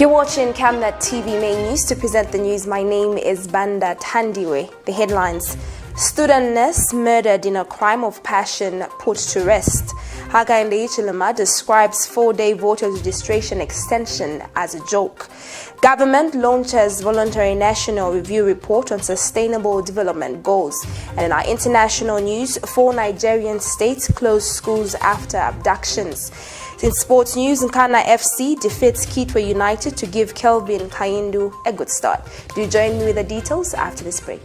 You're watching Camnet TV main news. To present the news, my name is Banda Tandiwe. The headlines: student nurse murdered in a crime of passion put to rest. HAKAINDE HICHILEMA describes 4-day voter registration extension as a joke. Government launches voluntary national review report on sustainable development goals. And in our international news, 4 Nigerian states close schools after abductions. In sports news, NKANA FC defeats KITWE United to give KELVIN KAINDU a good start. Do join me with the details after this break.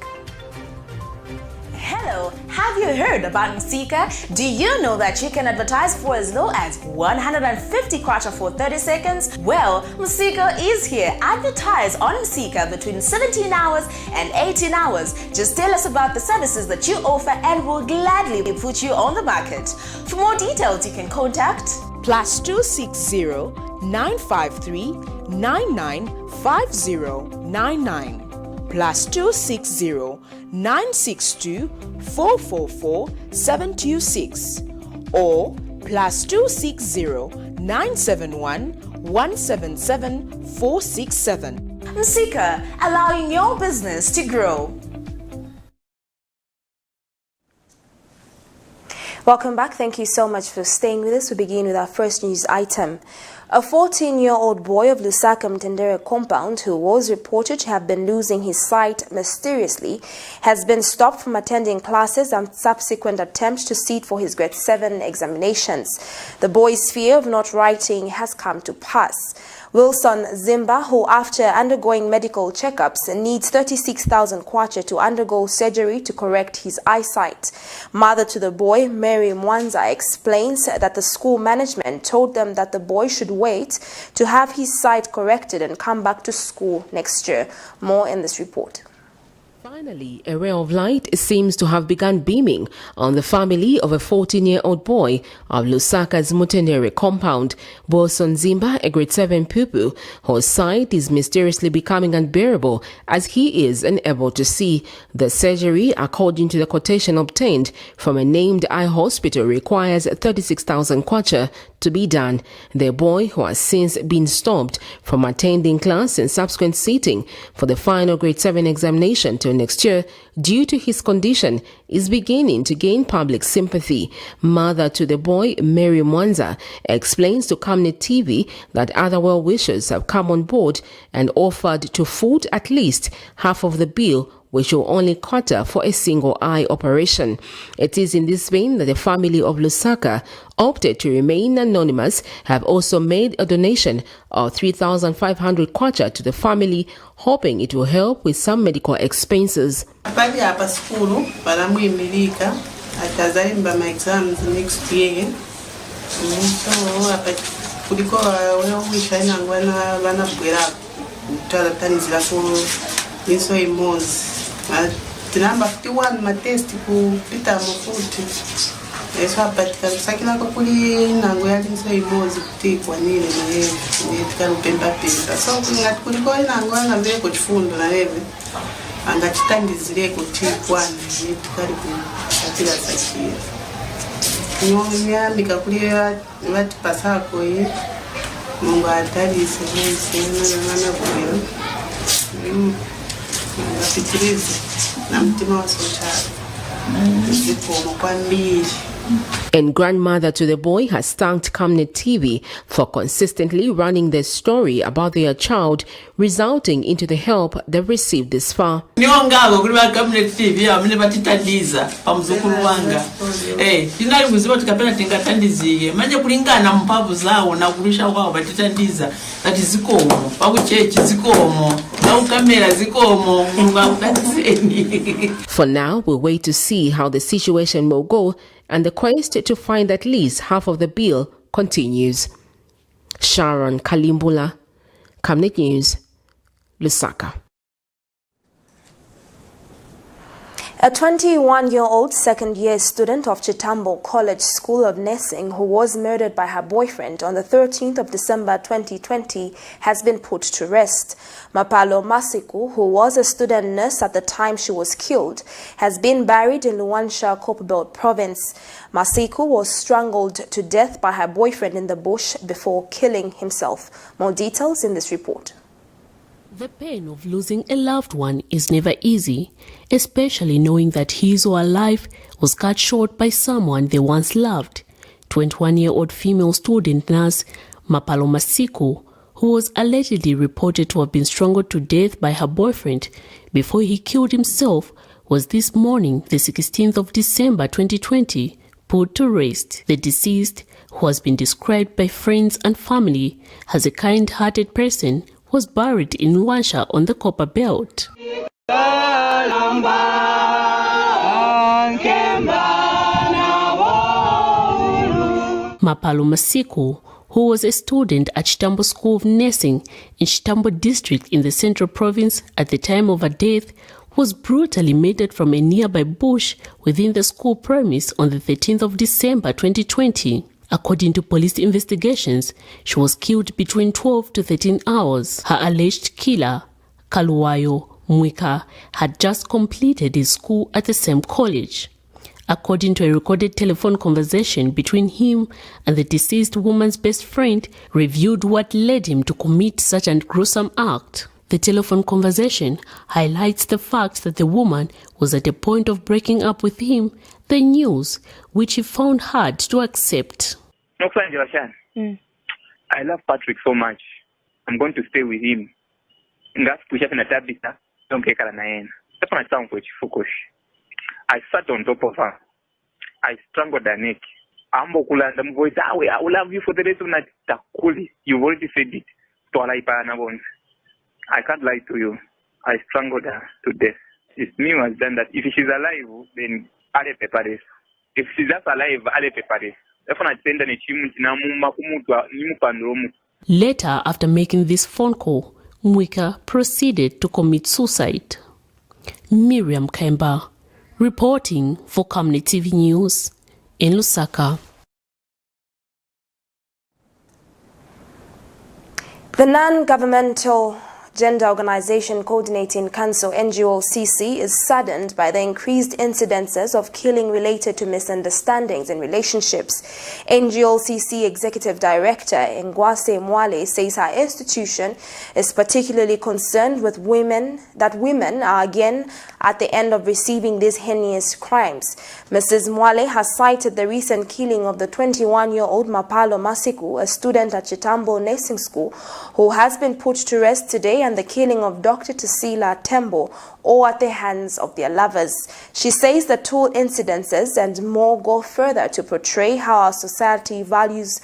Hello, have you heard about Msika? Do you know that you can advertise for as low as 150 kwacha for 30 seconds? Well, Msika is here. Advertise on Msika between 17 hours and 18 hours. Just tell us about the services that you offer and we'll gladly put you on the market. For more details, you can contact +260 953 995099 +260 962 444 726 or +260 971 177 467. Msika, allowing your business to grow. Welcome back. Thank you so much for staying with us. We begin with our first news item. A 14-year-old boy of Lusaka Mtendere compound who was reported to have been losing his sight mysteriously has been stopped from attending classes and subsequent attempts to sit for his grade 7 examinations. The boy's fear of not writing has come to pass. Wilson Zimba, who after undergoing medical checkups needs 36,000 kwacha to undergo surgery to correct his eyesight. Mother to the boy, Mary Mwanza, explains that the school management told them that the boy should wait to have his sight corrected and come back to school next year. More in this report. Finally, a ray of light seems to have begun beaming on the family of a 14-year-old boy of Lusaka's Mutendere compound. Wilson Zimba, a grade 7 pupil, whose sight is mysteriously becoming unbearable as he is unable to see. The surgery, according to the quotation obtained from a named eye hospital, requires 36,000 kwacha to be done. The boy, who has since been stopped from attending class and subsequent sitting for the final grade 7 examination till next year due to his condition, is beginning to gain public sympathy. Mother to the boy, Mary Mwanza, explains to Camnet TV that other well-wishers have come on board and offered to foot at least half of the bill, which will only cater for a single eye operation. It is in this vein that the family of Lusaka opted to remain anonymous, have also made a donation of 3,500 kwacha to the family, hoping it will help with some medical expenses. Pali hapa skulu baramuimilika atazaimba my exams next year. So hapa kuliko wao wishaina ngwana bana bwera utala tanizira ko niso imozi. Tinamba 51 ma test ku pita mofuti. Eso hapa sakina ko kuli nango ya niso imozi kutikwa nile na yeye ni tikalupemba pemba. So kuliko nango na mbele ko chifundo na yeye angachitangizire kuti kwana karibu katira sakia nyonya mikakulia vati pasako ye mungu atarise vese na kuyo ngapitirize na mtima wasochara zikomo kwambiri. And grandmother to the boy has thanked Camnet TV for consistently running their story about their child, resulting into the help they've received this far. Niongalo kuri ba Camnet TV amene batithandiza pamuzukulu wanga. Tinali kuziba tikapena tingathandizike. Manje kulingana mphamvu zawo na kulisha kwawo batithandiza. That zikomo, pakuchechi zikomo, na ukamera zikomo, Mulungu akuthandizeni. For now, we'll wait to see how the situation will go, and the quest to find at least half of the bill continues. Sharon Kalimbula, Camnet News, Lusaka. A 21-year-old second-year student of Chitambo College School of Nursing who was murdered by her boyfriend on the 13th of December 2020 has been put to rest. Mapalo Masiku, who was a student nurse at the time she was killed, has been buried in Luansha, Copperbelt Province. Masiku was strangled to death by her boyfriend in the bush before killing himself. More details in this report. The pain of losing a loved one is never easy, especially knowing that his or her life was cut short by someone they once loved. 21-year-old female student nurse Mapalo Masiku, who was allegedly reported to have been strangled to death by her boyfriend before he killed himself, was this morning, the 16th of December 2020, put to rest. The deceased, who has been described by friends and family as a kind-hearted person, was buried in Luansha on the Copper Belt. Mapalo Masiku, who was a student at Chitambo School of Nursing in Chitambo District in the Central Province at the time of her death, was brutally murdered from a nearby bush within the school premise on the 13th of December 2020. According to police investigations, she was killed between 12 to 13 hours. Her alleged killer, Kaluwayo Mwika, had just completed his school at the same college. According to a recorded telephone conversation between him and the deceased woman's best friend, reviewed what led him to commit such a gruesome act. The telephone conversation highlights the fact that the woman was at a point of breaking up with him, the news which he found hard to accept. I love Patrick so much. I'm going to stay with him. I sat on top of her. I strangled her neck. I will love you for the rest of the night. You've already said it. I can't lie to you. I strangled her to death. It's me who has done that. If she's alive, then I'll prepare this. If she's just alive, I'll prepare this. Later, after making this phone call, Mwika proceeded to commit suicide. Miriam Kemba, reporting for Camnet TV News in Lusaka. The non-governmental Gender Organization Coordinating Council NGOCC is saddened by the increased incidences of killing related to misunderstandings in relationships. NGOCC Executive Director Ngwase Mwale says her institution is particularly concerned with women are again at the end of receiving these heinous crimes. Mrs. Mwale has cited the recent killing of the 21-year-old Mapalo Masiku, a student at Chitambo Nursing School, who has been put to rest today, and the killing of Dr. Tasila Tembo, all at the hands of their lovers. She says the two incidences and more go further to portray how our society values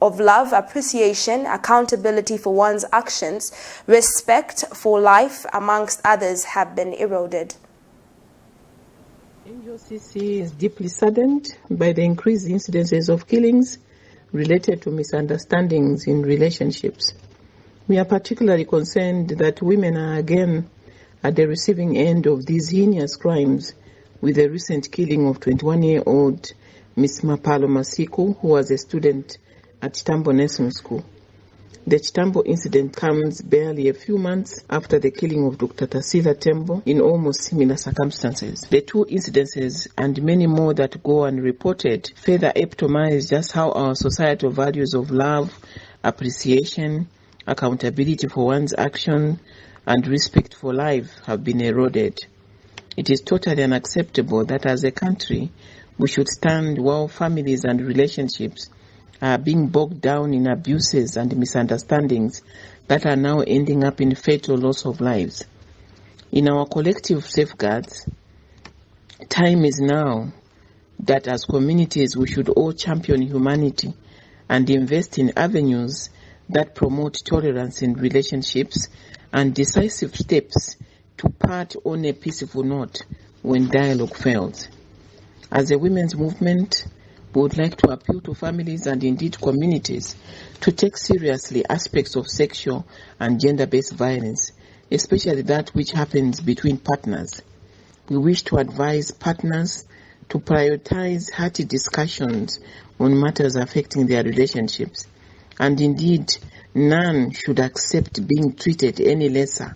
of love, appreciation, accountability for one's actions, respect for life, amongst others, have been eroded. NGOCC is deeply saddened by the increased incidences of killings related to misunderstandings in relationships. We are particularly concerned that women are again at the receiving end of these heinous crimes, with the recent killing of 21-year-old Miss Mapalo Masiku, who was a student at Chitambo Nursing School. The Chitambo incident comes barely a few months after the killing of Dr. Tasila Tembo in almost similar circumstances. The two incidences and many more that go unreported further epitomize just how our societal values of love, appreciation, accountability for one's action, and respect for life have been eroded. It is totally unacceptable that as a country, we should stand while families and relationships are being bogged down in abuses and misunderstandings that are now ending up in fatal loss of lives. In our collective safeguards, time is now that as communities we should all champion humanity and invest in avenues that promote tolerance in relationships and decisive steps to part on a peaceful note when dialogue fails. As a women's movement, we would like to appeal to families and indeed communities to take seriously aspects of sexual and gender-based violence, especially that which happens between partners. we wish to advise partners to prioritize hearty discussions on matters affecting their relationships, and indeed, none should accept being treated any lesser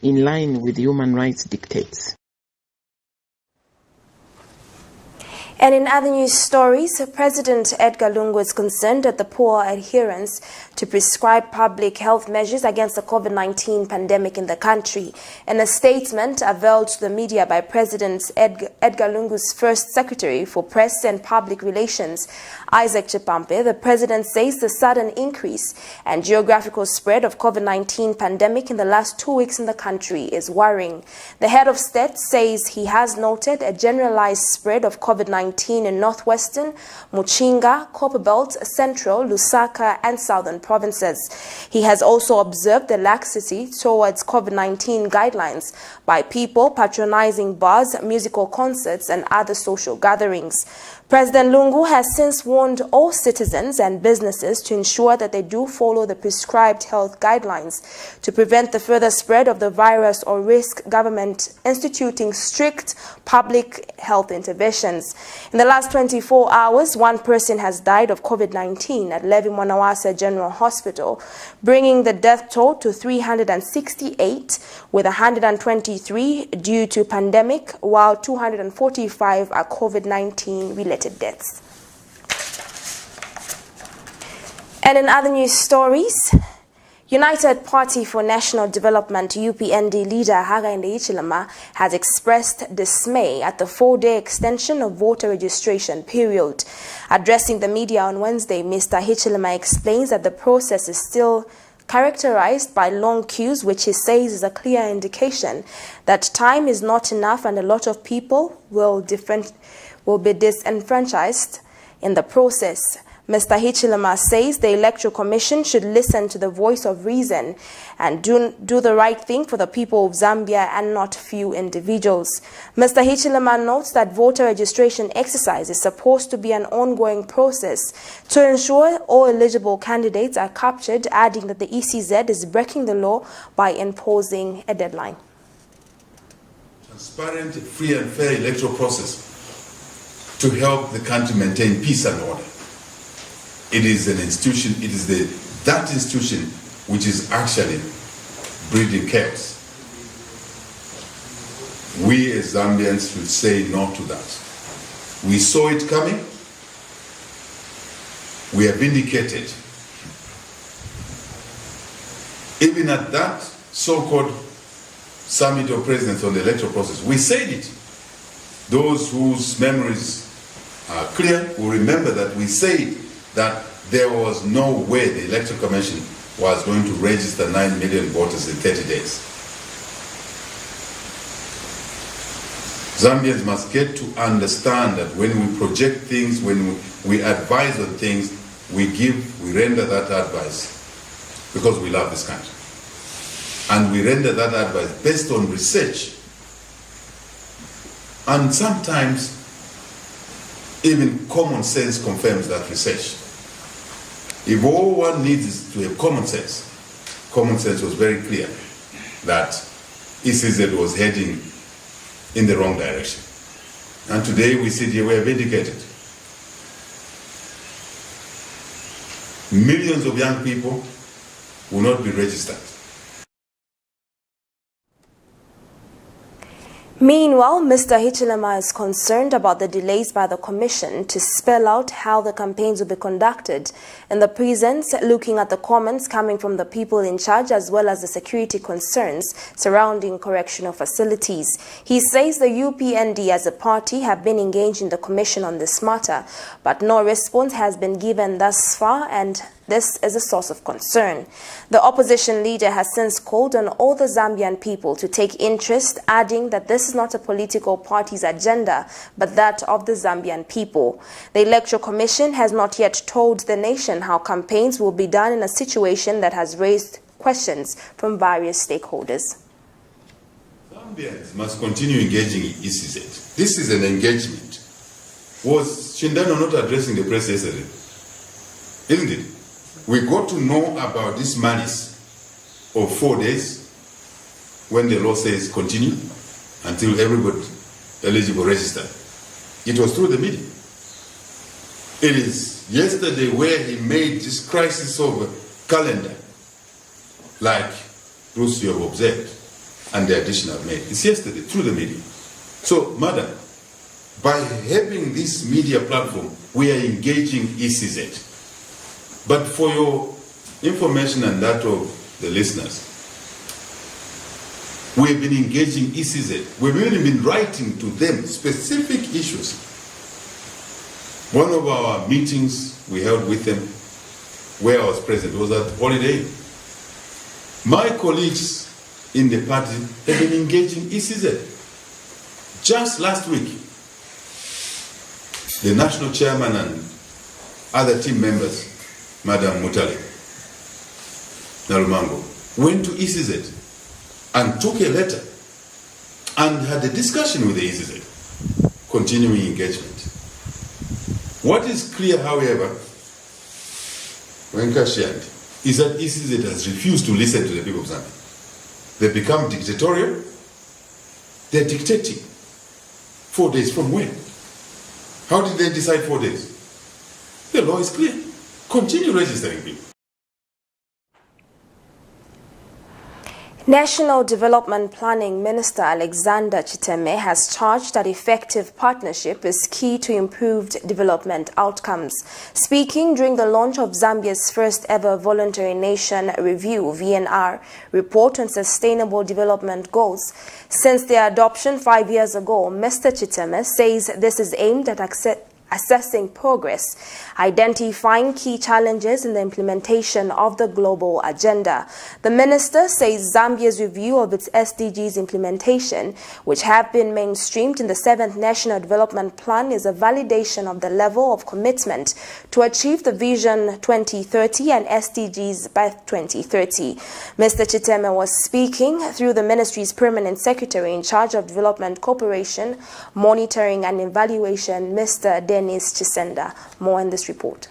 in line with human rights dictates. And in other news stories, President Edgar Lungu is concerned at the poor adherence to prescribed public health measures against the COVID-19 pandemic in the country. In a statement unveiled to the media by President Edgar Lungu's first secretary for press and public relations, Isaac Chipampe, the president says the sudden increase and geographical spread of COVID-19 pandemic in the last 2 weeks in the country is worrying. The head of state says he has noted a generalized spread of COVID-19 in northwestern, Muchinga, Copperbelt, Central, Lusaka and southern provinces. He has also observed the laxity towards COVID-19 guidelines by people patronizing bars, musical concerts and other social gatherings. President Lungu has since warned all citizens and businesses to ensure that they do follow the prescribed health guidelines to prevent the further spread of the virus or risk government instituting strict public health interventions. In the last 24 hours, one person has died of COVID-19 at Levi Mwanawasa General Hospital, bringing the death toll to 368, with 123 due to pandemic, while 245 are COVID-19 related deaths. And in other news stories, United Party for National Development UPND leader HAKAINDE HICHILEMA has expressed dismay at the 4-day extension of voter registration period. Addressing the media on Wednesday, Mr. HICHILEMA explains that the process is still characterized by long queues, which he says is a clear indication that time is not enough and a lot of people will be disenfranchised in the process. Mr. HICHILEMA says the Electoral Commission should listen to the voice of reason and do the right thing for the people of Zambia and not few individuals. Mr. HICHILEMA notes that voter registration exercise is supposed to be an ongoing process to ensure all eligible candidates are captured, adding that the ECZ is breaking the law by imposing a deadline. Transparent, free and fair electoral process to help the country maintain peace and order. It is an institution, it is that institution which is actually breeding chaos. We as Zambians should say no to that. We saw it coming. We have indicated. Even at that so-called summit of presidents on the electoral process, we said it. Those whose memories are clear will remember that we said that there was no way the Electoral Commission was going to register 9 million voters in 30 days. Zambians must get to understand that when we project things, when we advise on things, we render that advice because we love this country. And we render that advice based on research. And sometimes even common sense confirms that research. If all one needs is to have common sense was very clear that ECZ was heading in the wrong direction. And today we sit here, we have indicated. Millions of young people will not be registered. Meanwhile, Mr. HICHILEMA is concerned about the delays by the Commission to spell out how the campaigns will be conducted in the presence, looking at the comments coming from the people in charge as well as the security concerns surrounding correctional facilities. He says the UPND as a party have been engaged in the Commission on this matter, but no response has been given thus far, and this is a source of concern. The opposition leader has since called on all the Zambian people to take interest, adding that this is not a political party's agenda, but that of the Zambian people. The Electoral Commission has not yet told the nation how campaigns will be done in a situation that has raised questions from various stakeholders. Zambians must continue engaging in ECZ. This is an engagement. Was Shindano not addressing the press yesterday? Isn't it? We got to know about this malice of 4 days when the law says continue until everybody eligible registered. It was through the media. It is yesterday where he made this crisis of a calendar, like Bruce, you have observed, and the addition I've made. It's yesterday, through the media. So, madam, by having this media platform, we are engaging ECZ. But for your information and that of the listeners, we've been engaging ECZ. We've even been writing to them specific issues. One of our meetings we held with them, where I was present, was at Holiday. My colleagues in the party have been engaging ECZ. Just last week, the national chairman and other team members, Madam Mutale Narumango, went to ECZ and took a letter and had a discussion with the ECZ, continuing engagement. What is clear, however, is that ECZ has refused to listen to the people of Zambia. They become dictatorial. They're dictating. 4 days from when? How did they decide 4 days? The law is clear. Continue registering people. National Development Planning Minister Alexander Chiteme has charged that effective partnership is key to improved development outcomes. Speaking during the launch of Zambia's first ever Voluntary Nation Review (VNR) report on sustainable development goals since their adoption 5 years ago, Mr. Chiteme says this is aimed at assessing progress, identifying key challenges in the implementation of the global agenda. The minister says Zambia's review of its SDGs implementation, which have been mainstreamed in the 7th National Development Plan, is a validation of the level of commitment to achieve the Vision 2030 and SDGs by 2030. Mr. Chiteme was speaking through the ministry's permanent secretary in charge of development cooperation, monitoring and evaluation, Mr. Dennis Chisenda. More in this report.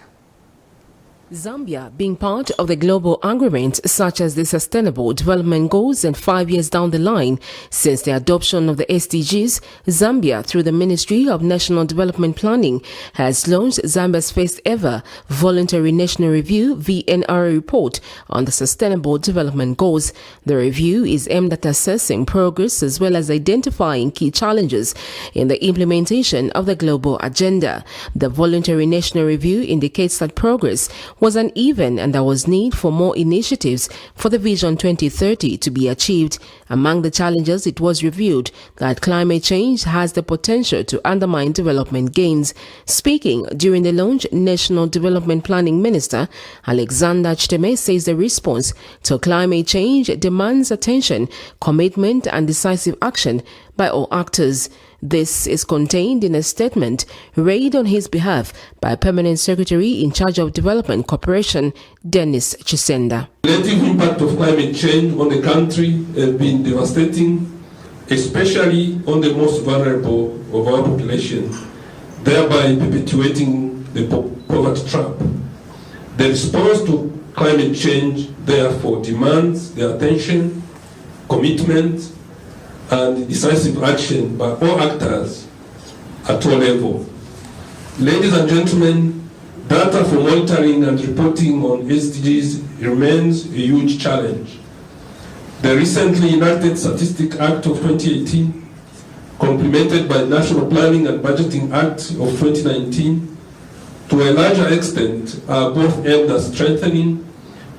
Zambia, being part of the global agreement such as the Sustainable Development Goals, and 5 years down the line since the adoption of the SDGs, Zambia, through the Ministry of National Development Planning, has launched Zambia's first ever Voluntary National Review (VNR) report on the Sustainable Development Goals. The review is aimed at assessing progress as well as identifying key challenges in the implementation of the global agenda. The Voluntary National Review indicates that progress was uneven and there was need for more initiatives for the Vision 2030 to be achieved. Among the challenges, it was reviewed that climate change has the potential to undermine development gains. Speaking during the launch, National Development Planning Minister Alexander Chiteme says the response to climate change demands attention, commitment and decisive action by all actors. This is contained in a statement read on his behalf by Permanent Secretary in charge of Development Cooperation, Dennis Chisenda. The negative impact of climate change on the country has been devastating, especially on the most vulnerable of our population, thereby perpetuating the poverty trap. The response to climate change, therefore, demands the attention, commitment, and decisive action by all actors at all levels. Ladies and gentlemen, data for monitoring and reporting on SDGs remains a huge challenge. The recently enacted Statistics Act of 2018, complemented by National Planning and Budgeting Act of 2019, to a larger extent are both aimed at strengthening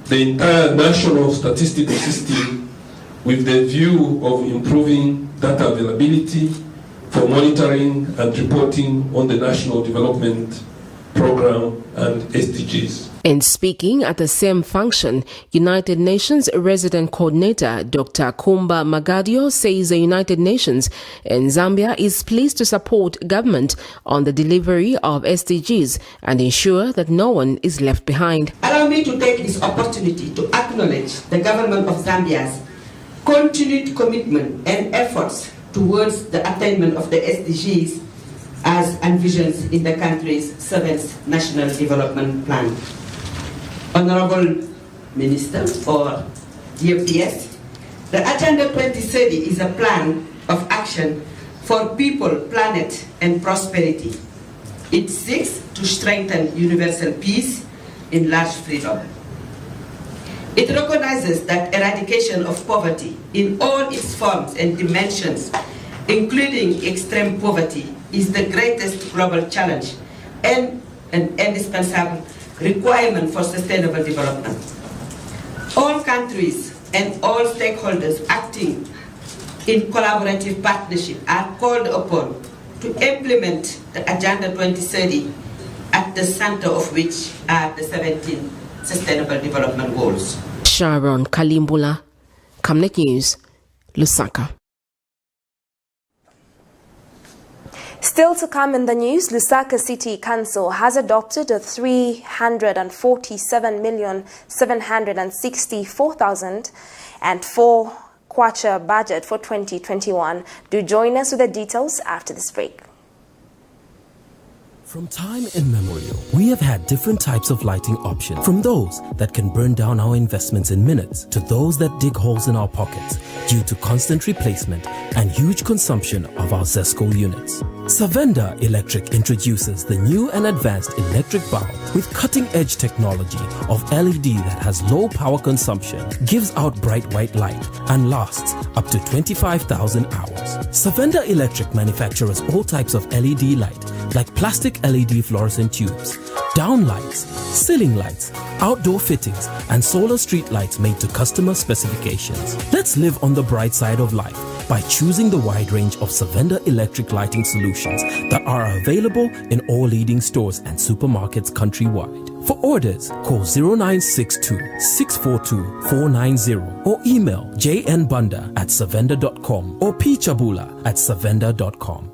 the entire national statistical system with the view of improving data availability for monitoring and reporting on the National Development Program and SDGs. In speaking at the same function, United Nations Resident Coordinator Dr. Kumba Magadio says the United Nations and Zambia is pleased to support government on the delivery of SDGs and ensure that no one is left behind. Allow me to take this opportunity to acknowledge the government of Zambia's continued commitment and efforts towards the attainment of the SDGs as envisioned in the country's 7th National Development Plan. Honorable Minister or DPS, the Agenda 2030 is a plan of action for people, planet, and prosperity. It seeks to strengthen universal peace, enlarge freedom. It recognizes that eradication of poverty in all its forms and dimensions, including extreme poverty, is the greatest global challenge and an indispensable requirement for sustainable development. All countries and all stakeholders acting in collaborative partnership are called upon to implement the Agenda 2030, at the center of which are the 17 Sustainable Development Goals. Sharon Kalimbula, Camnet News, Lusaka. Still to come in the news, Lusaka City Council has adopted a 347,764,004 kwacha budget for 2021. Do join us with the details after this break. From time immemorial, we have had different types of lighting options, from those that can burn down our investments in minutes to those that dig holes in our pockets due to constant replacement and huge consumption of our ZESCO units. Savenda Electric introduces the new and advanced electric bulb with cutting-edge technology of LED that has low power consumption, gives out bright white light, and lasts up to 25,000 hours. Savenda Electric manufactures all types of LED light, like plastic LED fluorescent tubes, down lights, ceiling lights, outdoor fittings, and solar street lights made to customer specifications. Let's live on the bright side of life by choosing the wide range of Savenda electric lighting solutions that are available in all leading stores and supermarkets countrywide. For orders, call 0962-642-490 or email jnbunda@savenda.com or pchabula@savenda.com.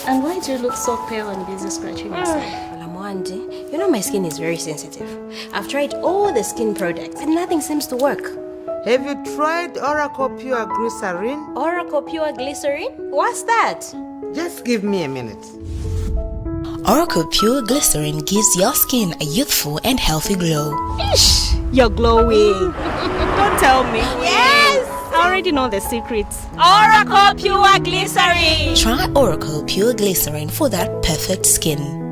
And why do you look so pale and busy scratching yourself? Alamwandi, you know my skin is very sensitive. I've tried all the skin products and nothing seems to work. Have you tried Oracle Pure Glycerin? Oracle Pure Glycerin? What's that? Just give me a minute. Oracle Pure Glycerin gives your skin a youthful and healthy glow. Ish, you're glowing. Don't tell me. Yes! I already know the secrets. Oracle Pure Glycerin! Try Oracle Pure Glycerin for that perfect skin.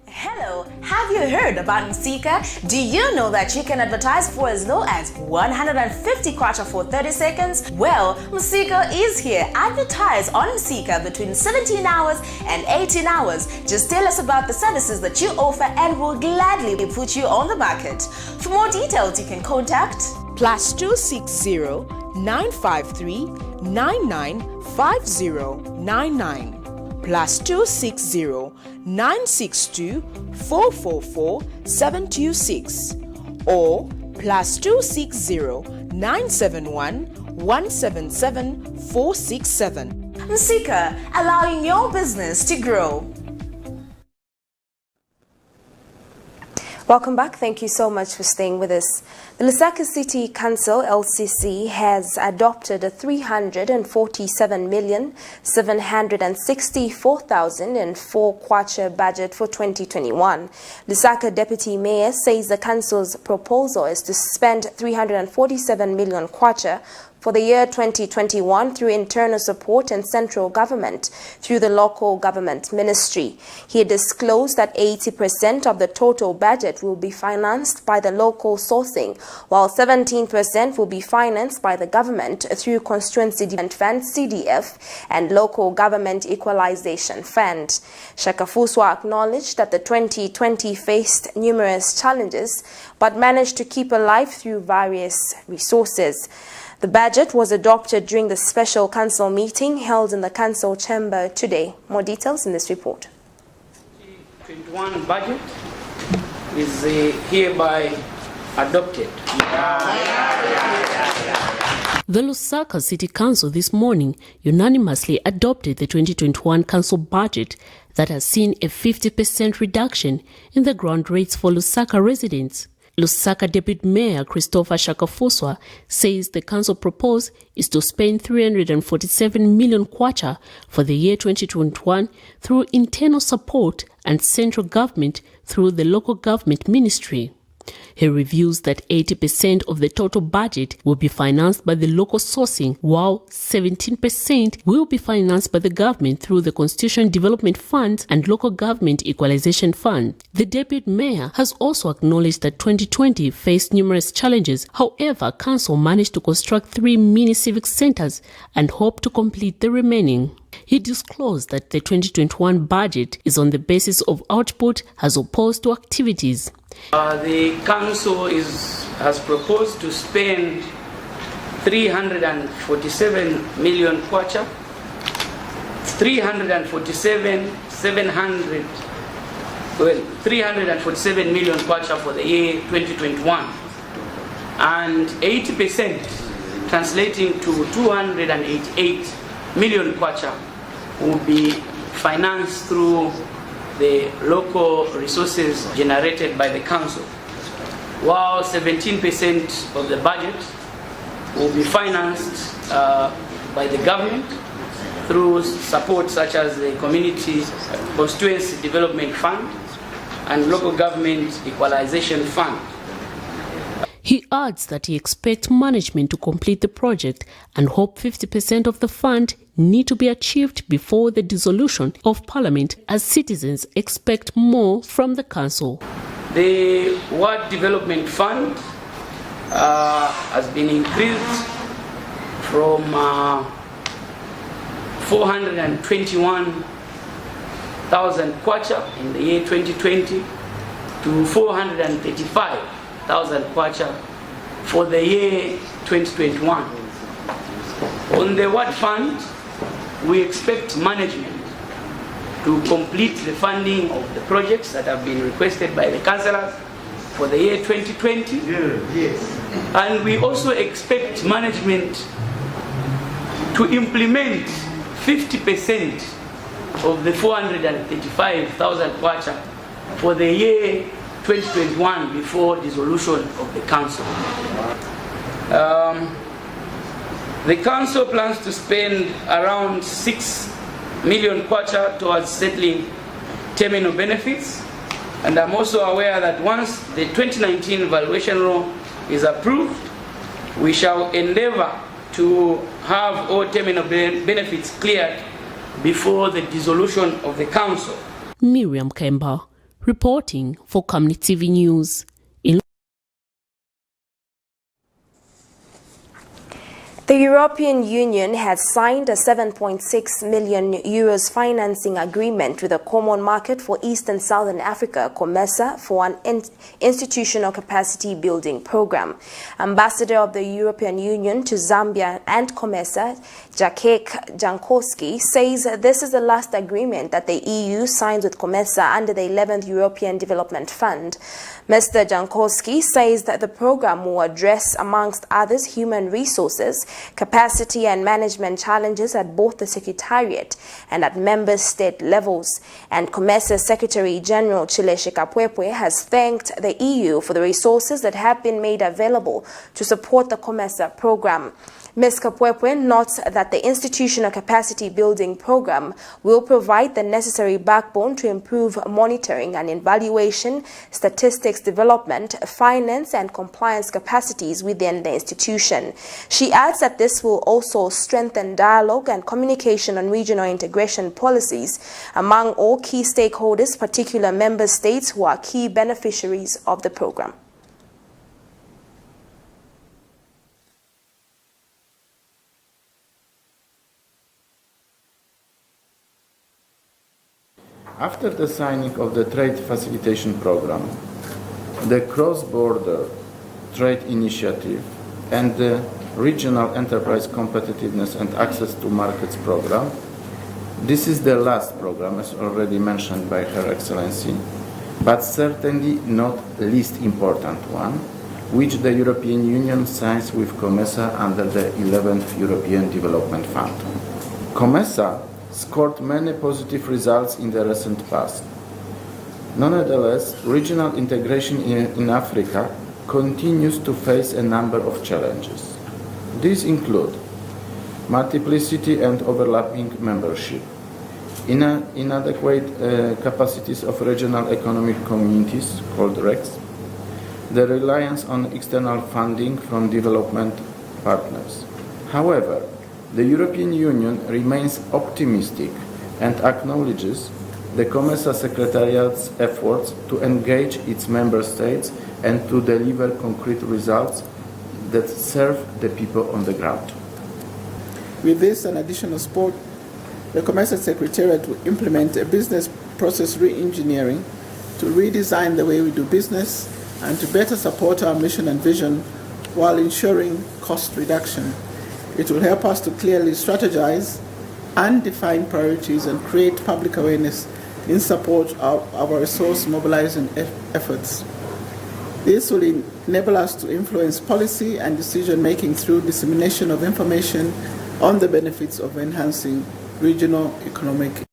Hello, have you heard about Msika? Do you know that you can advertise for as low as 150 kwacha for 30 seconds? Well, Msika is here. Advertise on Msika between 17 hours and 18 hours. Just tell us about the services that you offer and we'll gladly put you on the market. For more details, you can contact +260 953 995099. +260 962 444 726 or +260 971 177 467. Msika, allowing your business to grow. Welcome back. Thank you so much for staying with us. The Lusaka City Council, LCC, has adopted a 347,764,004 kwacha budget for 2021. Lusaka Deputy Mayor says the council's proposal is to spend 347 million kwacha for the year 2021 through internal support and central government through the local government ministry. He disclosed that 80% of the total budget will be financed by the local sourcing, while 17% will be financed by the government through Constituency Development Fund (CDF) and Local Government Equalization Fund. Shakafuswa acknowledged that the 2020 faced numerous challenges but managed to keep alive through various resources. The budget was adopted during the special council meeting held in the council chamber today. More details in this report. 2021 budget is hereby adopted. The Lusaka City Council this morning unanimously adopted the 2021 council budget that has seen a 50% reduction in the ground rates for Lusaka residents. Lusaka Deputy Mayor Christopher Shakafuswa says the council proposed is to spend 347 million kwacha for the year 2021 through internal support and central government through the local government ministry. He reviews that 80% of the total budget will be financed by the local sourcing, while 17% will be financed by the government through the Constitution Development Fund and Local Government Equalization Fund. The deputy mayor has also acknowledged that 2020 faced numerous challenges. However, council managed to construct 3 mini civic centers and hope to complete the remaining. He disclosed that the 2021 budget is on the basis of output as opposed to activities. The council has proposed to spend 347 million kwacha, 347 million kwacha for the year 2021, and 80%, translating to 288 million kwacha, will be financed through the local resources generated by the council, while 17% of the budget will be financed by the government through support such as the Community Constituency Development Fund and Local Government Equalization Fund. He adds that he expects management to complete the project and hope 50% of the fund need to be achieved before the dissolution of Parliament, as citizens expect more from the council. The Ward Development Fund has been increased from 421,000 kwacha in the year 2020 to 435,000 kwacha for the year 2021. On the Ward Fund, we expect management to complete the funding of the projects that have been requested by the councillors for the year 2020. Yes. And we also expect management to implement 50% of the 435,000 kwacha for the year 2021 before dissolution of the council. The council plans to spend around 6 million kwacha towards settling terminal benefits, and I'm also aware that once the 2019 valuation law is approved, we shall endeavor to have all terminal benefits cleared before the dissolution of the council. Miriam Kemba, reporting for Camnet TV News. The European Union has signed a 7.6 million euros financing agreement with the Common Market for East and Southern Africa, COMESA, for an institutional capacity building program. Ambassador of the European Union to Zambia and COMESA, Jacek Jankowski, says this is the last agreement that the EU signs with COMESA under the 11th European Development Fund. Mr. Jankowski says that the program will address, amongst others, human resources, capacity and management challenges at both the Secretariat and at member state levels. And COMESA Secretary General Chileshe Kapwepwe has thanked the EU for the resources that have been made available to support the COMESA program. Ms. Kapwepwe notes that the institutional capacity building program will provide the necessary backbone to improve monitoring and evaluation, statistics development, finance and compliance capacities within the institution. She adds that this will also strengthen dialogue and communication on regional integration policies among all key stakeholders, particular member states who are key beneficiaries of the program. After the signing of the Trade Facilitation Program, the Cross-Border Trade Initiative and the Regional Enterprise Competitiveness and Access to Markets Program, this is the last program, as already mentioned by Her Excellency, but certainly not least important one, which the European Union signs with COMESA under the 11th European Development Fund. COMESA scored many positive results in the recent past. Nonetheless, regional integration in Africa continues to face a number of challenges. These include multiplicity and overlapping membership, inadequate capacities of regional economic communities, called RECs, the reliance on external funding from development partners. However, the European Union remains optimistic and acknowledges the COMESA Secretariat's efforts to engage its member states and to deliver concrete results that serve the people on the ground. With this and additional support, the COMESA Secretariat will implement a business process re-engineering to redesign the way we do business and to better support our mission and vision while ensuring cost reduction. It will help us to clearly strategize and define priorities and create public awareness in support of our resource mobilizing efforts. This will enable us to influence policy and decision making through dissemination of information on the benefits of enhancing regional economic.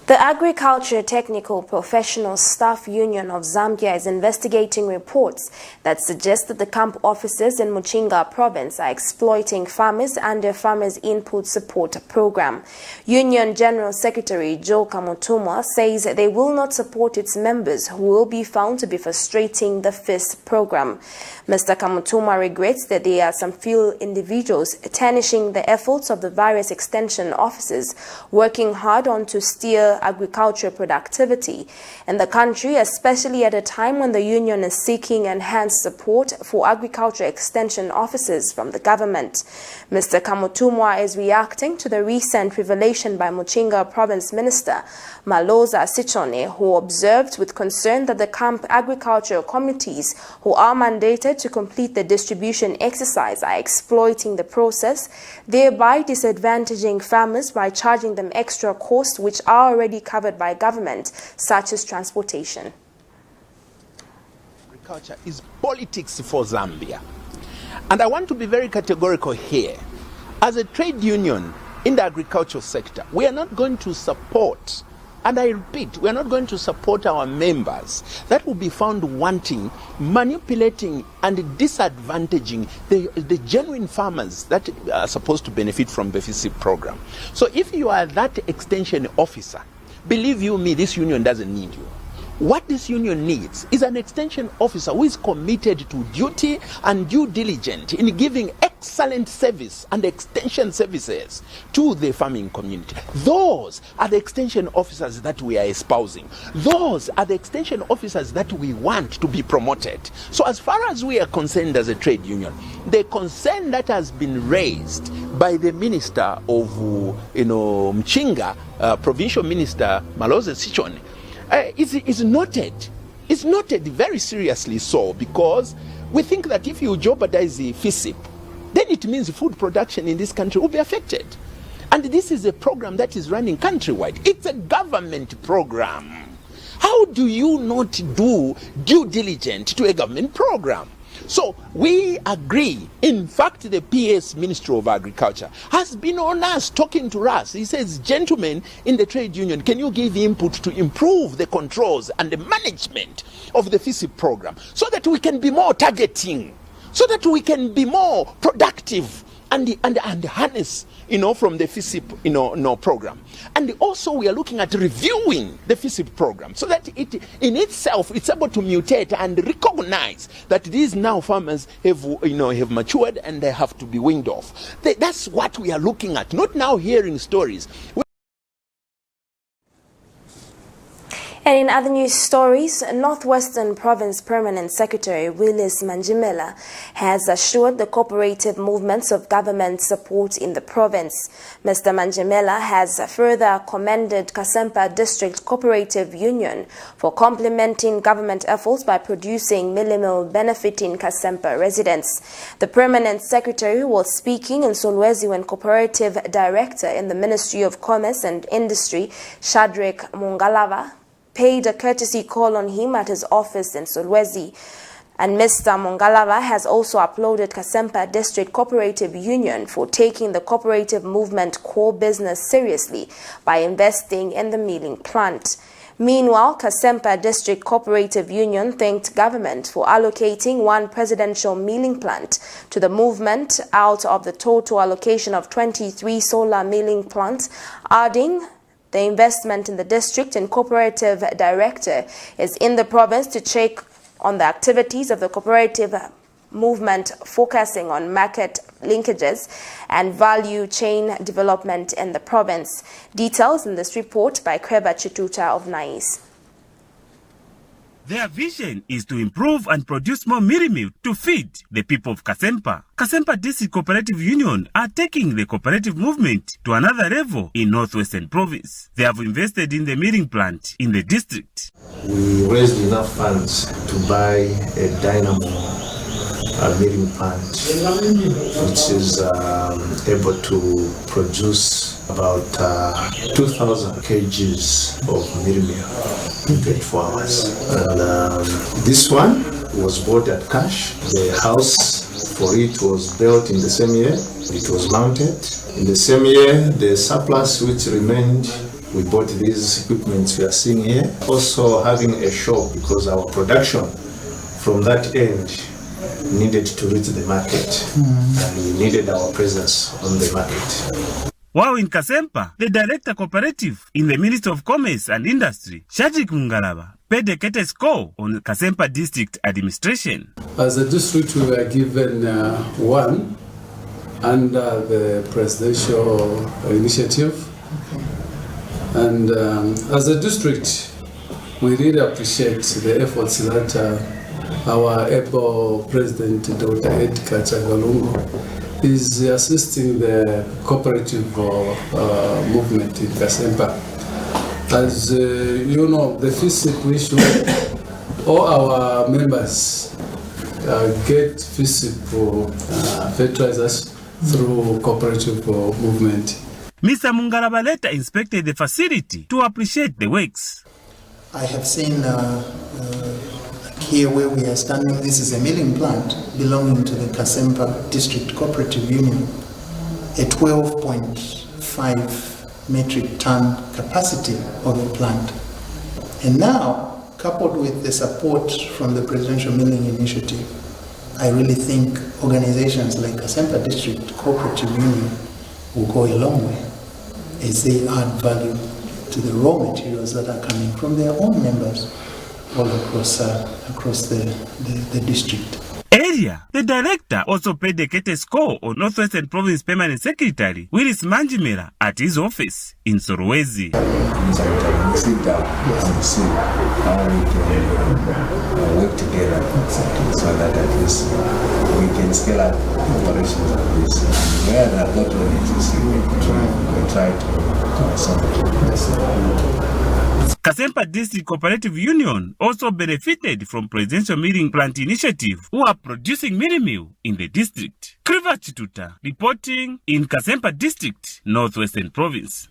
The Agriculture Technical Professional Staff Union of Zambia is investigating reports that suggest that the camp officers in Muchinga province are exploiting farmers under Farmers Input Support Program. Union General Secretary Joe Kamutumwa says they will not support its members who will be found to be frustrating the FIS program. Mr. Kamutumwa regrets that there are some few individuals tarnishing the efforts of the various extension officers working hard on to steer agriculture productivity in the country, especially at a time when the union is seeking enhanced support for agriculture extension officers from the government. Mr. Kamutumwa is reacting to the recent revelation by Muchinga Province Minister Maloza Sichone, who observed with concern that the camp agricultural committees who are mandated to complete the distribution exercise are exploiting the process, thereby disadvantaging farmers by charging them extra costs which are already covered by government, such as transportation. Agriculture is politics for Zambia. And I want to be very categorical here. As a trade union in the agricultural sector, we are not going to support, and I repeat, we are not going to support our members that will be found wanting, manipulating and disadvantaging the genuine farmers that are supposed to benefit from the FISIP program. So if you are that extension officer, believe you me, this union doesn't need you. What this union needs is an extension officer who is committed to duty and due diligence in giving excellent service and extension services to the farming community. Those are the extension officers that we are espousing. Those are the extension officers that we want to be promoted. So as far as we are concerned as a trade union, the concern that has been raised by the Minister of Mchinga, Provincial Minister Maloza Sichone, is noted. It's noted very seriously so, because we think that if you jeopardize the FISIP, then it means food production in this country will be affected. And this is a program that is running countrywide. It's a government program. How do you not do due diligence to a government program? So we agree. In fact, the PS Ministry of Agriculture has been on us, talking to us. He says, gentlemen in the trade union, can you give input to improve the controls and the management of the FISIP program so that we can be more targeting, so that we can be more productive and harness, from the FISIP, program. And also we are looking at reviewing the FISIP program so that it in itself it's able to mutate and recognize that these now farmers have matured and they have to be weaned off. That's what we are looking at, not now hearing stories. And in other news stories, Northwestern Province Permanent Secretary Willis Manjimela has assured the cooperative movements of government support in the province. Mr. Manjimela has further commended Kasempa District Cooperative Union for complementing government efforts by producing milli-meal benefiting Kasempa residents. The Permanent Secretary was speaking in Solwezi when Cooperative Director in the Ministry of Commerce and Industry, Shadrach Mungalava, paid a courtesy call on him at his office in Solwezi. And Mr. Mungalava has also applauded Kasempa District Cooperative Union for taking the cooperative movement core business seriously by investing in the milling plant. Meanwhile, Kasempa District Cooperative Union thanked government for allocating one presidential milling plant to the movement out of the total allocation of 23 solar milling plants, adding the investment in the district and cooperative director is in the province to check on the activities of the cooperative movement, focusing on market linkages and value chain development in the province. Details in this report by Kreba Chituta of NICE. Their vision is to improve and produce more milling milk to feed the people of Kasempa. Kasempa District Cooperative Union are taking the cooperative movement to another level in Northwestern Province. They have invested in the milling plant in the district. We raised enough funds to buy a dynamo milling plant, which is able to produce about 2,000 kgs of milling milk in 24 hours. And this one was bought at cash. The house for it was built in the same year. It was mounted. In the same year, the surplus which remained, we bought these equipments we are seeing here. Also having a shop, because our production from that end needed to reach the market, and we needed our presence on the market. While in Kasempa, the director cooperative in the Ministry of Commerce and Industry, Shajik Mungalaba, paid a courtesy call on Kasempa District Administration. As a district, we were given one under the presidential initiative. And as a district, we really appreciate the efforts that our able President, Dr. Edgar Chagalungu, is assisting the cooperative movement in Kasempa. As you know, the FISIP issue, all our members get FISIP fertilizers through cooperative movement. Mr. Mungalaba later inspected the facility to appreciate the works. I have seen here where we are standing, this is a milling plant belonging to the Kasempa District Cooperative Union, a 12.5 metric ton capacity of a plant. And now, coupled with the support from the Presidential Milling Initiative, I really think organizations like Kasempa District Cooperative Union will go a long way as they add value to the raw materials that are coming from their own members all across the district. Earlier, the director also paid a courtesy call on Northwestern Province Permanent Secretary Willis Manjimera at his office in Sorowezi. Sit down and see how we can work together so that at least we can scale up operations of this. Where the bottlenecks, we try to solve it. Kasempa District Cooperative Union also benefited from Presidential Milling Plant Initiative, who are producing milling meal in the district. Kriva Chituta reporting in Kasempa District, Northwestern Province.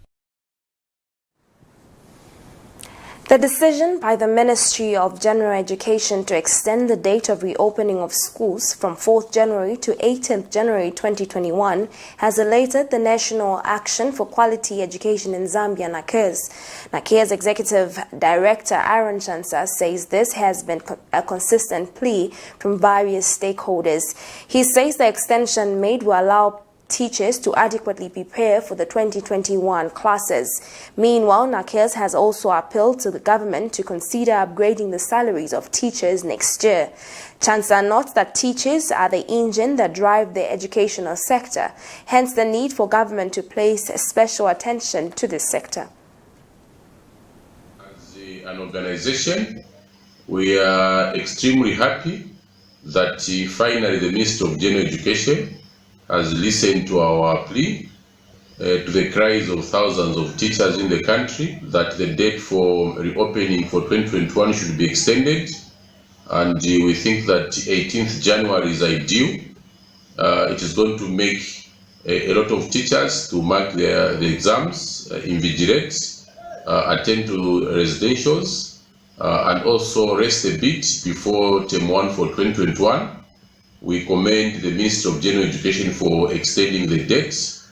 The decision by the Ministry of General Education to extend the date of reopening of schools from 4th January to 18th January 2021 has elated the National Action for Quality Education in Zambia, NAKES. NAKES Executive Director Aaron Chansa says this has been a consistent plea from various stakeholders. He says the extension made will allow teachers to adequately prepare for the 2021 classes. Meanwhile, NAKES has also appealed to the government to consider upgrading the salaries of teachers next year. Chancellor notes that teachers are the engine that drive the educational sector, hence the need for government to place special attention to this sector. As an organization, we are extremely happy that finally the Minister of General Education has listened to our plea, to the cries of thousands of teachers in the country, that the date for reopening for 2021 should be extended. And we think that 18th January is ideal. It is going to make a lot of teachers to mark the exams, invigilate, attend to residentials, and also rest a bit before term 1 for 2021. We commend the Minister of General Education for extending the dates,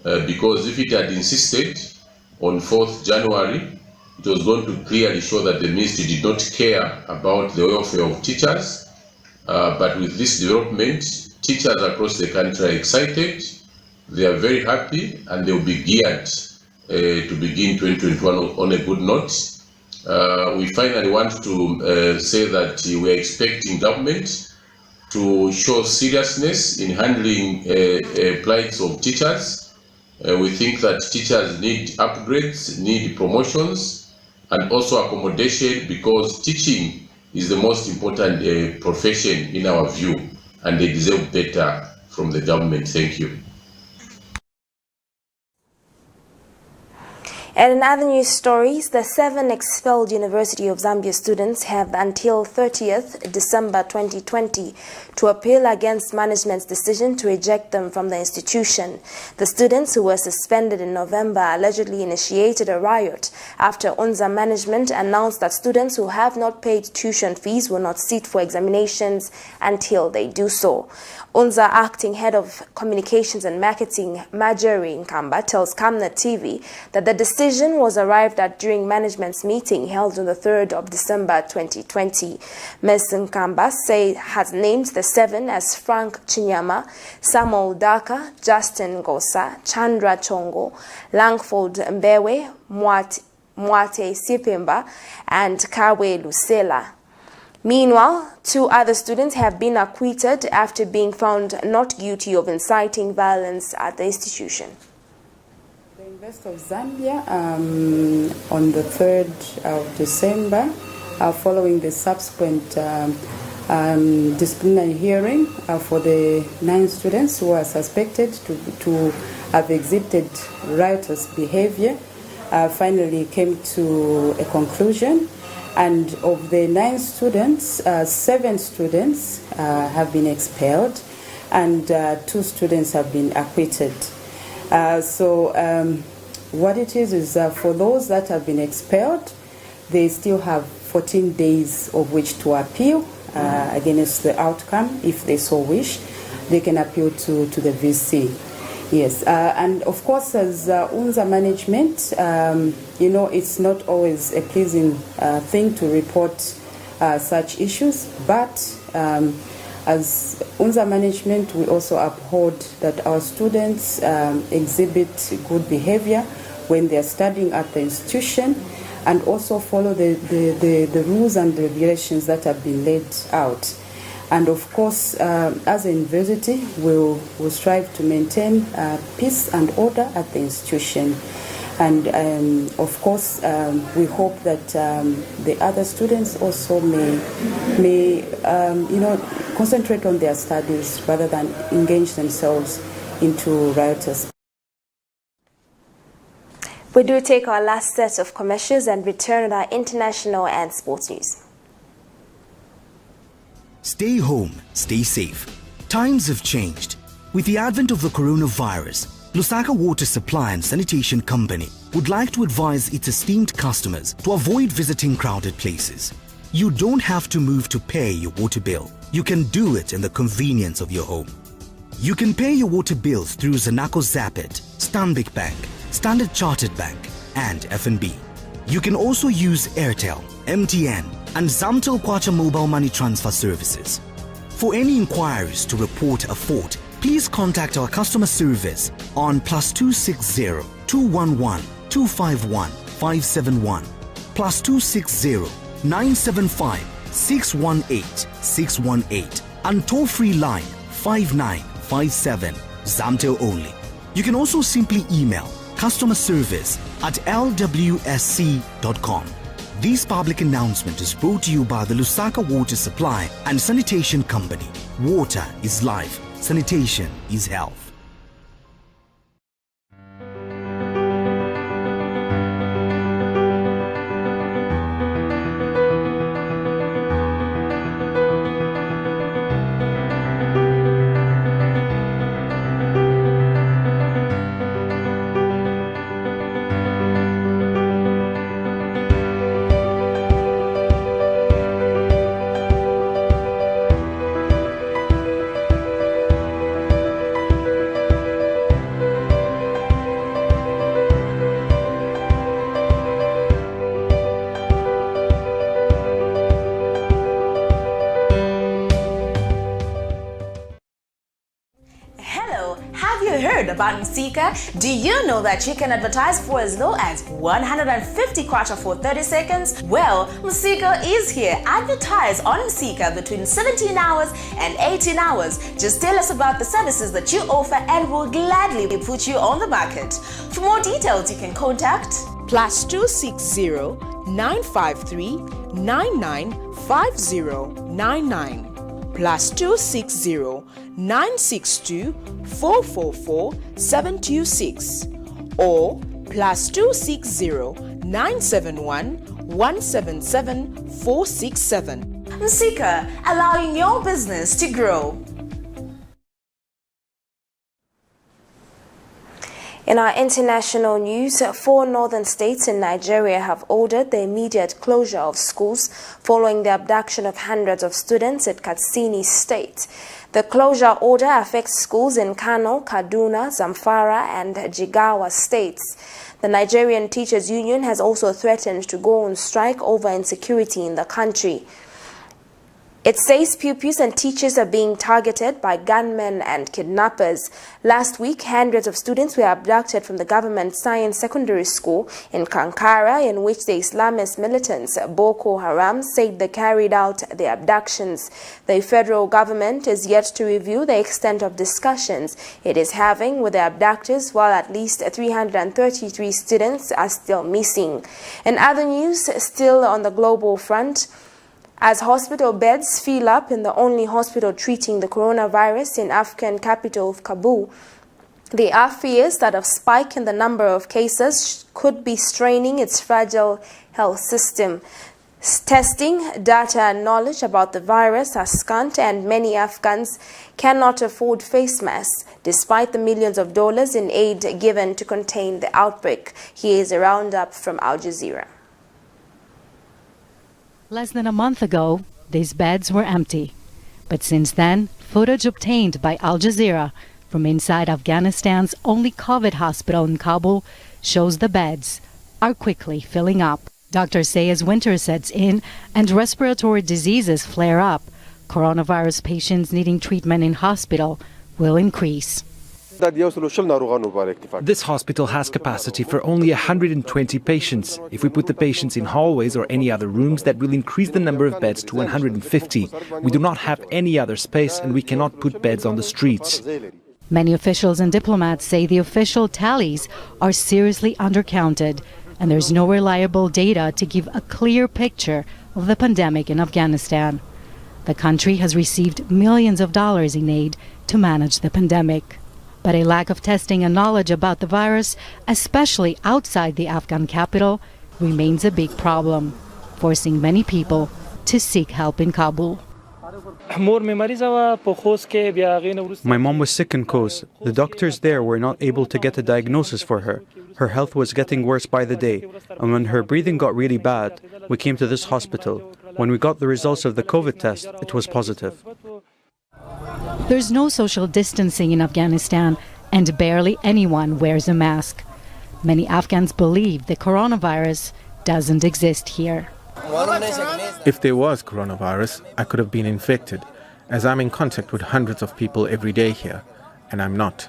because if it had insisted on 4th January, it was going to clearly show that the ministry did not care about the welfare of teachers. But with this development, teachers across the country are excited, they are very happy, and they will be geared to begin 2021 on a good note. We finally want to say that we are expecting government to show seriousness in handling plights of teachers. We think that teachers need upgrades, need promotions, and also accommodation, because teaching is the most important profession in our view, and they deserve better from the government. Thank you. And in other news stories, the 7 expelled University of Zambia students have until 30th December 2020 to appeal against management's decision to eject them from the institution. The students, who were suspended in November, allegedly initiated a riot after UNZA management announced that students who have not paid tuition fees will not sit for examinations until they do so. UNZA acting head of communications and marketing, Marjorie Nkamba, tells Camnet TV that the decision was arrived at during management's meeting held on the 3rd of December 2020. Ms. Nkamba has named the 7 as Frank Chinyama, Samuel Daka, Justin Ngosa, Chandra Chongo, Langford Mbewe, Mwate Sipemba, and Kawe Lusela. Meanwhile, 2 other students have been acquitted after being found not guilty of inciting violence at the institution. The University of Zambia, on the 3rd of December, following the subsequent disciplinary hearing for the 9 students who are suspected to have exhibited riotous behavior, finally came to a conclusion. And of the 9 students, 7 students have been expelled, and 2 students have been acquitted. What it is for those that have been expelled, they still have 14 days of which to appeal against the outcome. If they so wish, they can appeal to the VC. Yes, and of course, as UNZA management, it's not always a pleasing thing to report such issues, but as UNZA management, we also uphold that our students exhibit good behavior when they are studying at the institution, and also follow the rules and regulations that have been laid out. And of course, as a university, we'll strive to maintain peace and order at the institution. And of course, we hope that the other students also may concentrate on their studies rather than engage themselves into riotous. We do take our last set of commercials and return with our international and sports news. Stay home, stay safe. Times have changed. With the advent of the coronavirus, Lusaka Water Supply and Sanitation Company would like to advise its esteemed customers to avoid visiting crowded places. You don't have to move to pay your water bill. You can do it in the convenience of your home. You can pay your water bills through Zanaco Zapit, Stanbic Bank, Standard Chartered Bank, and FNB. You can also use Airtel, MTN, and Zamtel Kwacha mobile money transfer services. For any inquiries to report a fault, please contact our customer service on +260 211 251 571, +260 975 618 618, and toll-free line 5957, Zamtel only. You can also simply email customerservice@lwsc.com. This public announcement is brought to you by the Lusaka Water Supply and Sanitation Company. Water is life. Sanitation is health. heard about NSICA? Do you know that you can advertise for as low as 150 kwacha for 30 seconds? Well, NSICA is here. Advertise on NSICA between 17 hours and 18 hours. Just tell us about the services that you offer and we'll gladly put you on the market. For more details, you can contact +260 953 995099 +260 962 444 726 or +260 971 177 467. NSICA, allowing your business to grow. In our international news, 4 northern states in Nigeria have ordered the immediate closure of schools following the abduction of hundreds of students at Katsina State. The closure order affects schools in Kano, Kaduna, Zamfara, and Jigawa states. The Nigerian Teachers Union has also threatened to go on strike over insecurity in the country. It says pupils and teachers are being targeted by gunmen and kidnappers. Last week, hundreds of students were abducted from the government science secondary school in Kankara, in which the Islamist militants Boko Haram said they carried out the abductions. The federal government is yet to review the extent of discussions it is having with the abductors, while at least 333 students are still missing. In other news, still on the global front, as hospital beds fill up in the only hospital treating the coronavirus in Afghan capital of Kabul, there are fears that a spike in the number of cases could be straining its fragile health system. Testing, data and knowledge about the virus are scant, and many Afghans cannot afford face masks despite the millions of dollars in aid given to contain the outbreak. Here is a roundup from Al Jazeera. Less than a month ago, these beds were empty. But since then, footage obtained by Al Jazeera from inside Afghanistan's only COVID hospital in Kabul shows the beds are quickly filling up. Doctors say as winter sets in and respiratory diseases flare up, coronavirus patients needing treatment in hospital will increase. This hospital has capacity for only 120 patients. If we put the patients in hallways or any other rooms, that will increase the number of beds to 150. We do not have any other space and we cannot put beds on the streets. Many officials and diplomats say the official tallies are seriously undercounted, and there's no reliable data to give a clear picture of the pandemic in Afghanistan. The country has received millions of dollars in aid to manage the pandemic. But a lack of testing and knowledge about the virus, especially outside the Afghan capital, remains a big problem, forcing many people to seek help in Kabul. My mom was sick in Kos. The doctors there were not able to get a diagnosis for her. Her health was getting worse by the day, and when her breathing got really bad, we came to this hospital. When we got the results of the COVID test, it was positive. There's no social distancing in Afghanistan, and barely anyone wears a mask. Many Afghans believe the coronavirus doesn't exist here. If there was coronavirus, I could have been infected, as I'm in contact with hundreds of people every day here, and I'm not.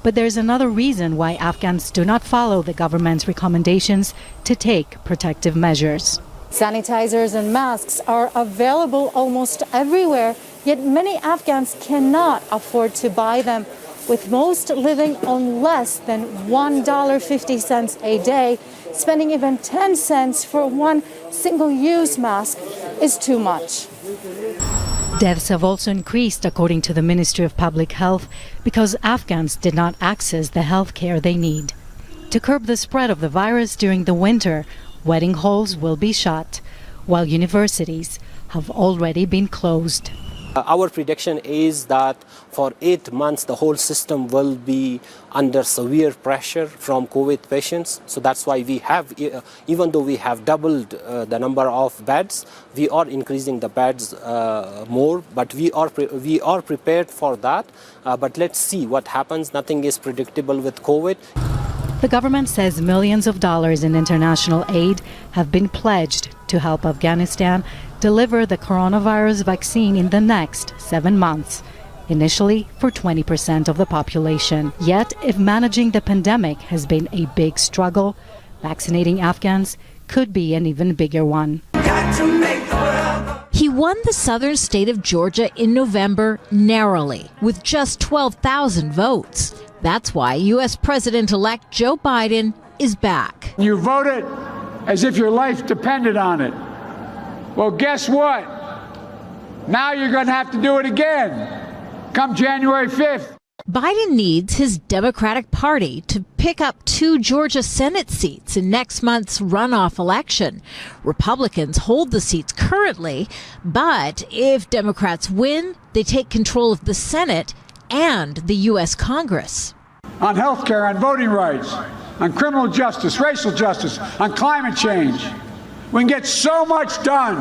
But there's another reason why Afghans do not follow the government's recommendations to take protective measures. Sanitizers and masks are available almost everywhere, yet many Afghans cannot afford to buy them, with most living on less than $1.50 a day. Spending even 10 cents for one single-use mask is too much. Deaths have also increased, according to the Ministry of Public Health, because Afghans did not access the health care they need. To curb the spread of the virus during the winter, wedding halls will be shut, while universities have already been closed. Our prediction is that for 8 months the whole system will be under severe pressure from COVID patients. So that's why we have, even though we have doubled the number of beds, we are increasing the beds more, but we are prepared for that. But let's see what happens. Nothing is predictable with COVID. The government says millions of dollars in international aid have been pledged to help Afghanistan deliver the coronavirus vaccine in the next 7 months. initially for 20% of the population. Yet, if managing the pandemic has been a big struggle, vaccinating Afghans could be an even bigger one. He won the southern state of Georgia in November narrowly, with just 12,000 votes. That's why U.S. President-elect Joe Biden is back. You voted as if your life depended on it. Well, guess what? Now you're going to have to do it again come January 5th. Biden needs his Democratic Party to pick up 2 Georgia Senate seats in next month's runoff election. Republicans hold the seats currently, but if Democrats win, they take control of the Senate and the U.S. Congress. On health care, on voting rights, on criminal justice, racial justice, on climate change. We can get so much done,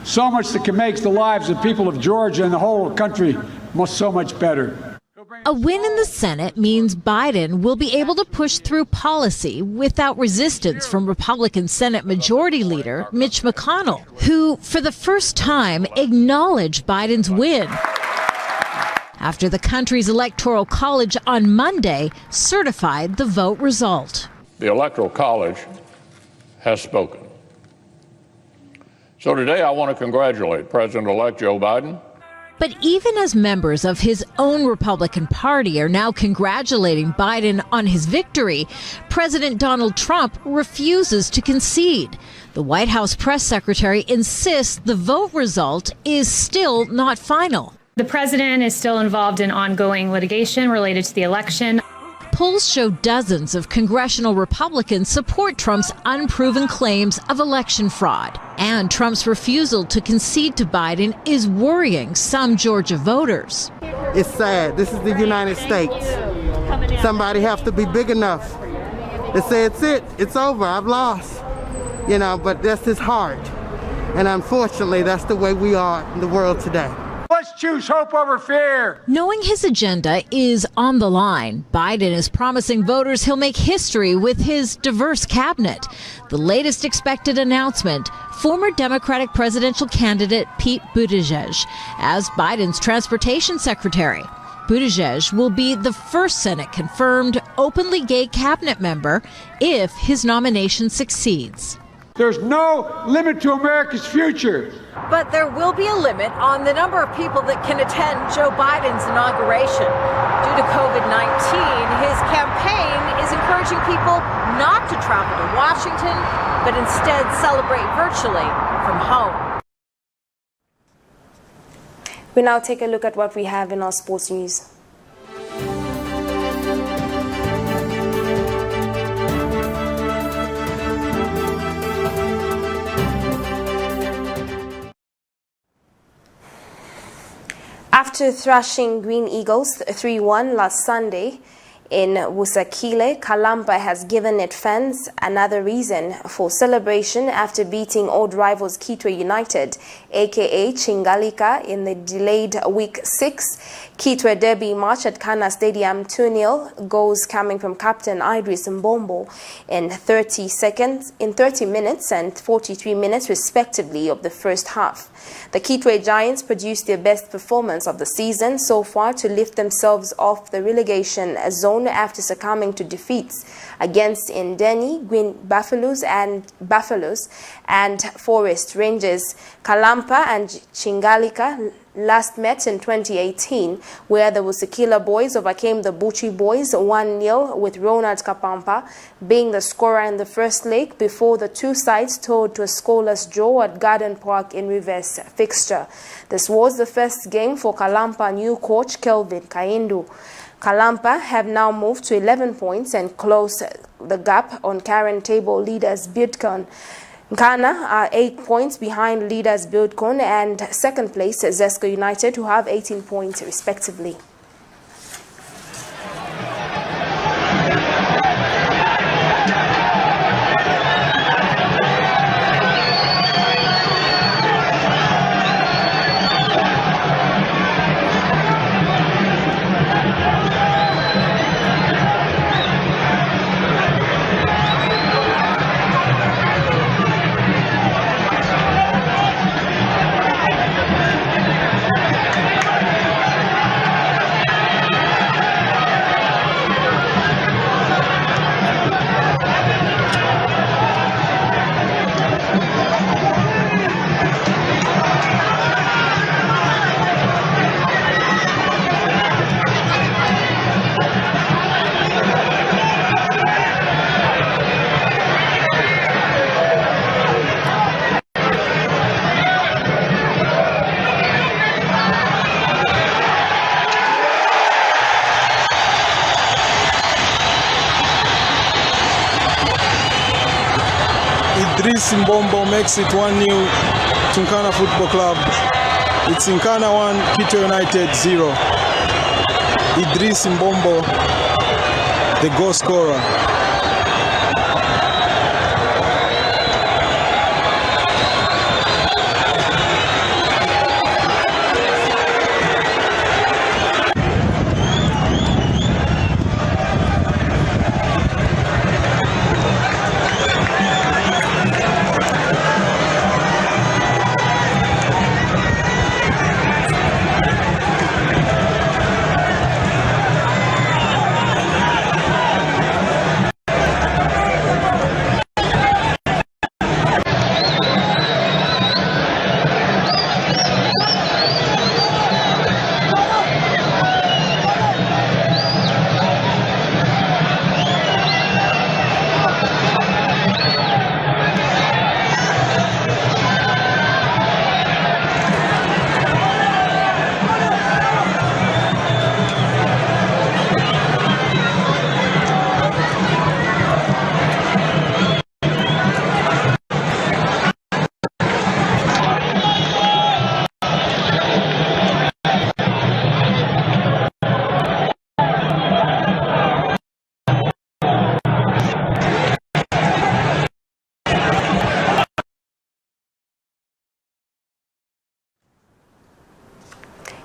so much that can make the lives of people of Georgia and the whole country so much better. A win in the Senate means Biden will be able to push through policy without resistance from Republican Senate Majority Leader Mitch McConnell, who, for the first time, acknowledged Biden's win after the country's Electoral College on Monday certified the vote result. The Electoral College has spoken. So today I want to congratulate President-elect Joe Biden. But even as members of his own Republican Party are now congratulating Biden on his victory, President Donald Trump refuses to concede. The White House press secretary insists the vote result is still not final. The president is still involved in ongoing litigation related to the election. Polls show dozens of congressional Republicans support Trump's unproven claims of election fraud. And Trump's refusal to concede to Biden is worrying some Georgia voters. It's sad. This is the United States. Somebody has to be big enough to say it's over, I've lost. But that's his heart. And unfortunately, that's the way we are in the world today. Let's choose hope over fear. Knowing his agenda is on the line, Biden is promising voters he'll make history with his diverse cabinet. The latest expected announcement, former Democratic presidential candidate Pete Buttigieg as Biden's transportation secretary. Buttigieg will be the first Senate-confirmed openly gay cabinet member if his nomination succeeds. There's no limit to America's future. But there will be a limit on the number of people that can attend Joe Biden's inauguration. Due to COVID-19, his campaign is encouraging people not to travel to Washington, but instead celebrate virtually from home. We now take a look at what we have in our sports news. After thrashing Green Eagles 3-1 last Sunday in Wusakile, Kalampa has given its fans another reason for celebration after beating old rivals Kitwe United, aka Chingalika, in the delayed Week 6 Kitwe Derby match at KANA Stadium. 2-0 goals coming from Captain Idris Mbombo in 30 minutes and 43 minutes respectively of the first half. The Kitwe Giants produced their best performance of the season so far to lift themselves off the relegation zone after succumbing to defeats against Indeni, Green Buffaloes and Forest Rangers. Kalampa and Chingalika last met in 2018, where the Wusikila boys overcame the Buchi boys 1-0, with Ronald Kapampa being the scorer in the first leg before the two sides toured to a scoreless draw at Garden Park in reverse fixture. This was the first game for Kalampa new coach KELVIN KAINDU. Kalampa have now moved to 11 points and closed the gap on current table leaders Bidcon. NKANA are 8 points behind leaders Bidcon and second place Zesco United, who have 18 points respectively. Idris Mbombo makes it 1-0 to NKANA Football Club. It's NKANA 1, KITWE United 0. Idris Mbombo, the goal scorer.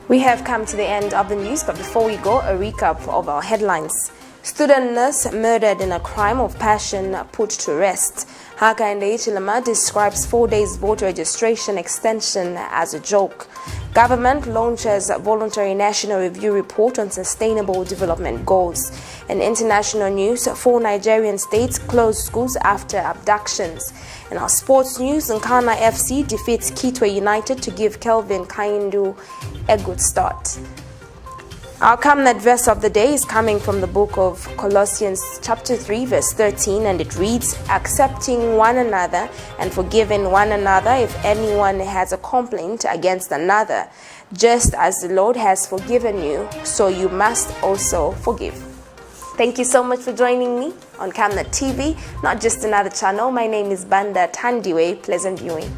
We have come to the end of the news, but before we go, a recap of our headlines. Student nurse murdered in a crime of passion put to rest. HAKAINDE HICHILEMA describes 4 days voter registration extension as a joke. Government launches a voluntary national review report on sustainable development goals. In international news, 4 Nigerian states close schools after abductions. In our sports news, NKANA FC defeats KITWE United to give KELVIN KAINDU a good start. Our Camnet verse of the day is coming from the book of Colossians chapter 3 verse 13, and it reads, accepting one another and forgiving one another if anyone has a complaint against another. Just as the Lord has forgiven you, so you must also forgive. Thank you so much for joining me on Camnet TV, not just another channel. My name is Banda Tandiwe. Pleasant viewing.